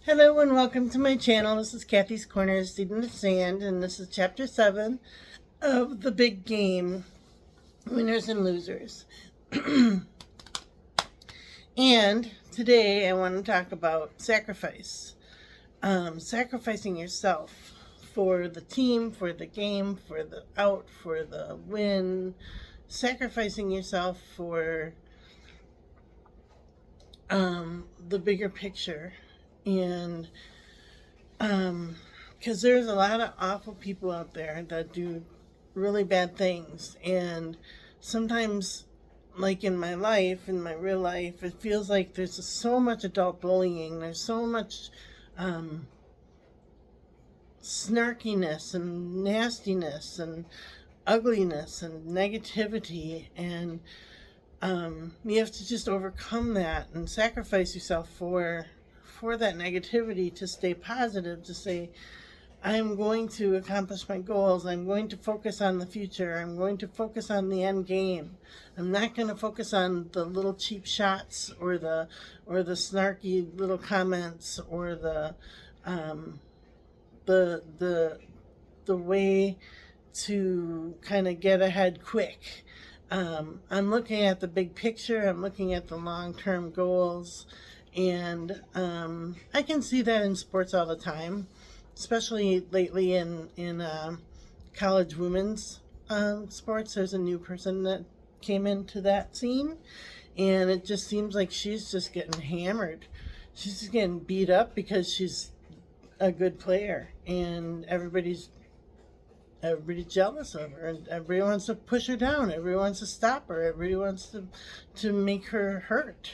Hello and welcome to my channel. This is Kathy's Corner, Seed in the Sand, and this is Chapter 7 of The Big Game, Winners and Losers. And today I want to talk about sacrifice. Sacrificing yourself for the team, for the game, for the out, for the win. Sacrificing yourself for the bigger picture. And because there's a lot of awful people out there that do really bad things, and sometimes, like in my life, in my real life, it feels like there's so much adult bullying, there's so much snarkiness and nastiness and ugliness and negativity, and you have to just overcome that and sacrifice yourself for that negativity to stay positive, to say, I'm going to accomplish my goals. I'm going to focus on the future. I'm going to focus on the end game. I'm not going to focus on the little cheap shots or the snarky little comments or the way to kind of get ahead quick. I'm looking at the big picture. I'm looking at the long-term goals. And I can see that in sports all the time, especially lately in college women's sports. There's a new person that came into that scene, and it just seems like she's just getting hammered. She's just getting beat up because she's a good player, and everybody's jealous of her, and everybody wants to push her down. Everybody wants to stop her. Everybody wants to make her hurt.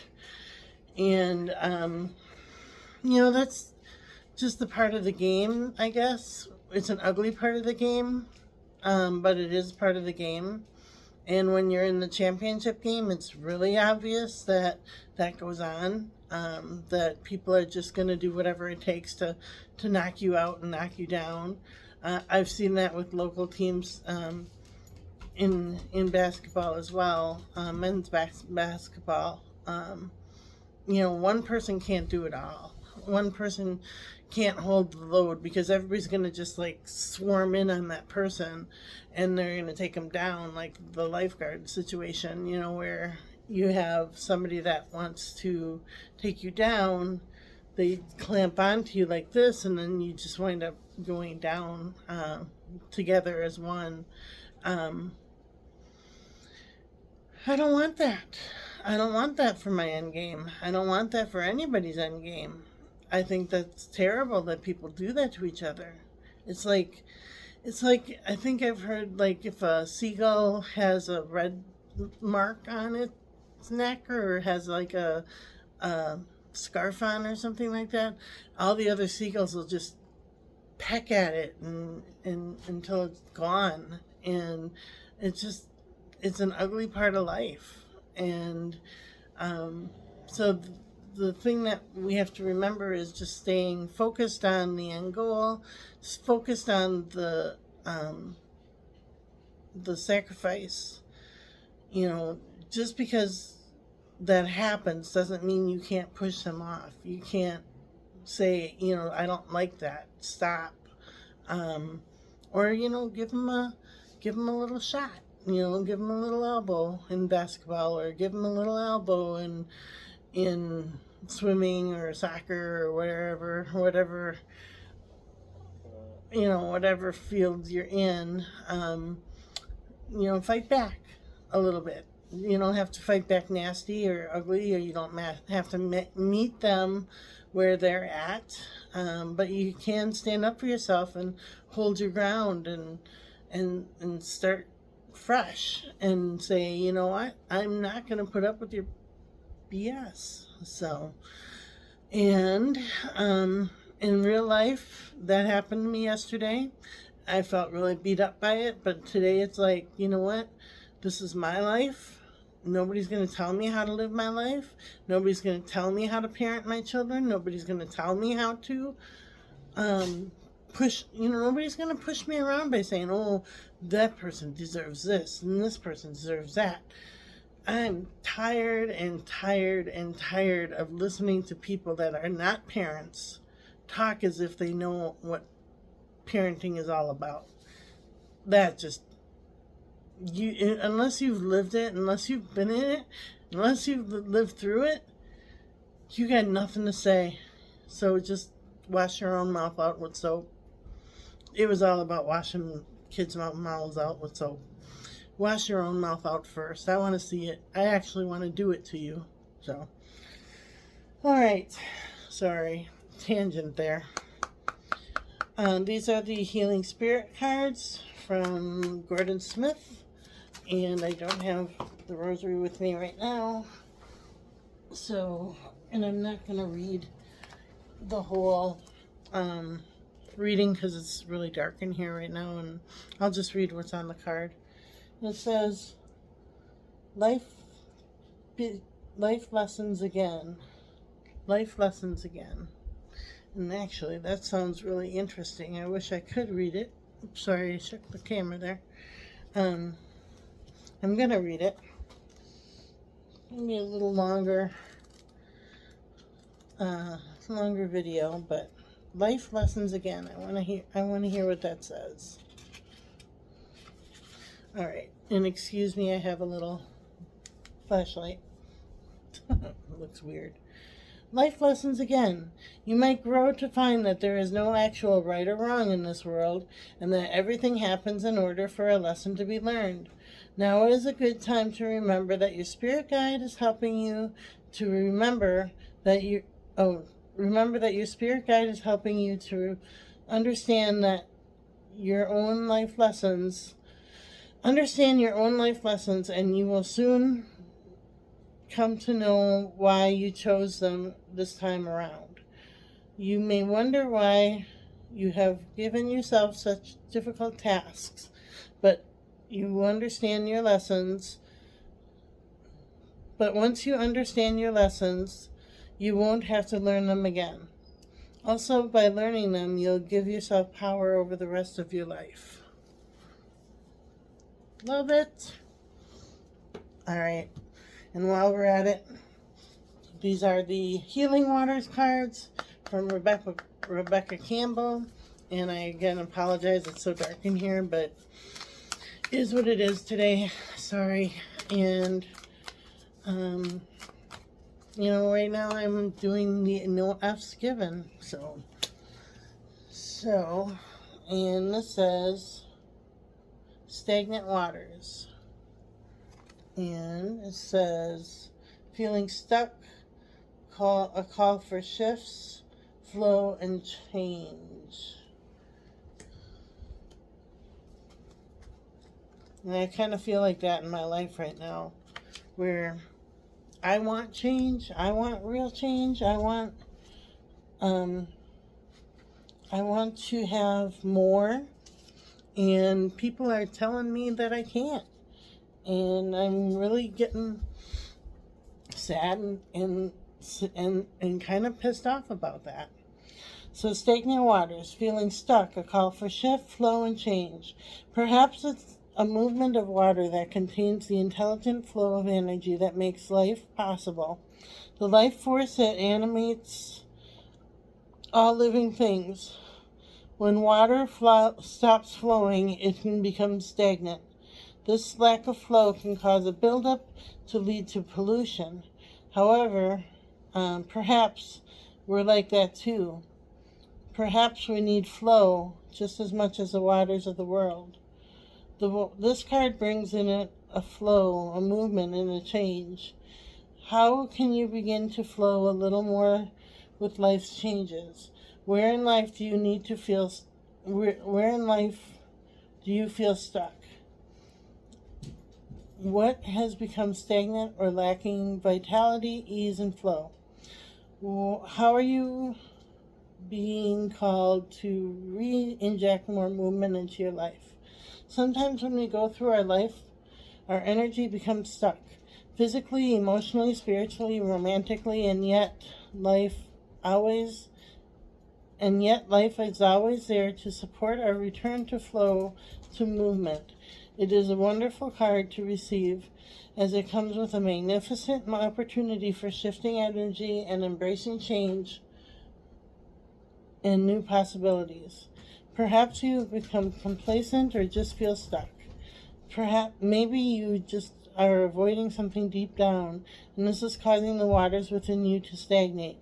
And, that's just the part of the game, I guess. It's an ugly part of the game, but it is part of the game. And when you're in the championship game, it's really obvious that goes on, that people are just going to do whatever it takes to knock you out and knock you down. I've seen that with local teams in basketball as well, men's basketball. One person can't do it all. One person can't hold the load because everybody's going to just like swarm in on that person, and they're going to take them down, like the lifeguard situation, where you have somebody that wants to take you down. They clamp onto you like this, and then you just wind up going down together as one. I don't want that. I don't want that for my end game. I don't want that for anybody's end game. I think that's terrible that people do that to each other. It's like I think I've heard, like, if a seagull has a red mark on its neck or has like a scarf on or something like that, all the other seagulls will just peck at it and until it's gone. And it's an ugly part of life. And so the thing that we have to remember is just staying focused on the end goal, focused on the sacrifice. Just because that happens doesn't mean you can't push them off. You can't say, I don't like that. Stop. Or give them a little shot. Give them a little elbow in basketball, or give them a little elbow in swimming or soccer or whatever field you're in. Fight back a little bit. You don't have to fight back nasty or ugly, or you don't have to meet them where they're at. But you can stand up for yourself and hold your ground and start fresh and say, you know what, I'm not going to put up with your BS. So, and in real life, that happened to me yesterday. I felt really beat up by it, but today it's like, you know what, this is my life. Nobody's going to tell me how to live my life. Nobody's going to tell me how to parent my children. Nobody's going to tell me how to nobody's going to push me around by saying, oh, that person deserves this and this person deserves that. I'm tired and tired and tired of listening to people that are not parents talk as if they know what parenting is all about. That just, unless you've lived it, unless you've been in it, unless you've lived through it, you got nothing to say. So just wash your own mouth out with soap. It was all about washing kids' mouths out with soap. Wash your own mouth out first. I want to see it. I actually want to do it to you. So, all right. Sorry, tangent there. These are the Healing Spirit cards from Gordon Smith, and I don't have the rosary with me right now. So, and I'm not going to read the whole reading because it's really dark in here right now, and I'll just read what's on the card. It says, life lessons again. Life lessons again. And actually, that sounds really interesting. I wish I could read it. Oops, sorry, I shook the camera there. I'm going to read it. Maybe a little longer video, but life lessons again. I want to hear what that says. All right, and excuse me, I have a little flashlight. Looks weird. Life lessons again. You might grow to find that there is no actual right or wrong in this world, and that everything happens in order for a lesson to be learned. Now is a good time to remember that your spirit guide is helping you to remember that your spirit guide is helping you to understand that your own life lessons. Understand your own life lessons, and you will soon come to know why you chose them this time around. You may wonder why you have given yourself such difficult tasks, but you understand your lessons. But once you understand your lessons, you won't have to learn them again. Also, by learning them, you'll give yourself power over the rest of your life. Love it. All right. And while we're at it, these are the Healing Waters cards from Rebecca Campbell. And I again apologize, it's so dark in here, but it is what it is today. Sorry. And, right now I'm doing the No F's Given. So, and this says stagnant waters. And it says, feeling stuck, a call for shifts, flow, and change. And I kind of feel like that in my life right now, where I want change, I want real change, I want to have more, and people are telling me that I can't. And I'm really getting sad and kind of pissed off about that. So stagnant waters, feeling stuck, a call for shift, flow, and change. Perhaps it's a movement of water that contains the intelligent flow of energy that makes life possible. The life force that animates all living things. When water stops flowing, it can become stagnant. This lack of flow can cause a buildup to lead to pollution. However, perhaps we're like that too. Perhaps we need flow just as much as the waters of the world. This card brings in it a flow, a movement, and a change. How can you begin to flow a little more with life's changes? Where in life do you need to feel? Where in life do you feel stuck? What has become stagnant or lacking vitality, ease, and flow? How are you being called to re-inject more movement into your life? Sometimes when we go through our life, our energy becomes stuck. Physically, emotionally, spiritually, romantically, and yet life is always there to support our return to flow, to movement. It is a wonderful card to receive, as it comes with a magnificent opportunity for shifting energy and embracing change and new possibilities. Perhaps you have become complacent or just feel stuck. Perhaps maybe you just are avoiding something deep down, and this is causing the waters within you to stagnate.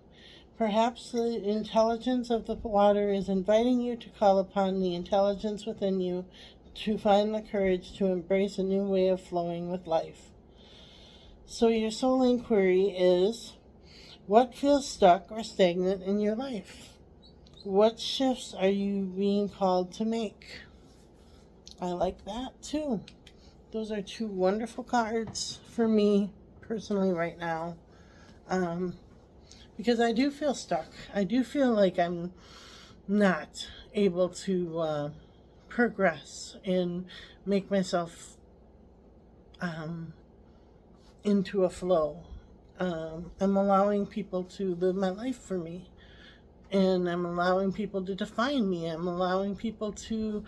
Perhaps the intelligence of the water is inviting you to call upon the intelligence within you to find the courage to embrace a new way of flowing with life. So your soul inquiry is, what feels stuck or stagnant in your life? What shifts are you being called to make? I like that too. Those are two wonderful cards for me personally right now. Because I do feel stuck. I do feel like I'm not able to progress and make myself into a flow. I'm allowing people to live my life for me, and I'm allowing people to define me. I'm allowing people to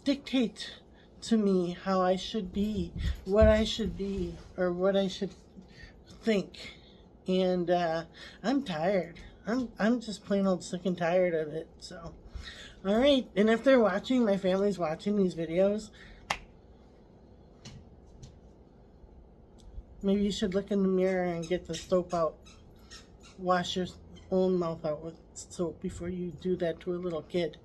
dictate to me how I should be, what I should be, or what I should think. And I'm tired. I'm just plain old sick and tired of it. So, all right. And if they're watching, my family's watching these videos, maybe you should look in the mirror and get the soap out. Wash your own mouth out with soap before you do that to a little kid.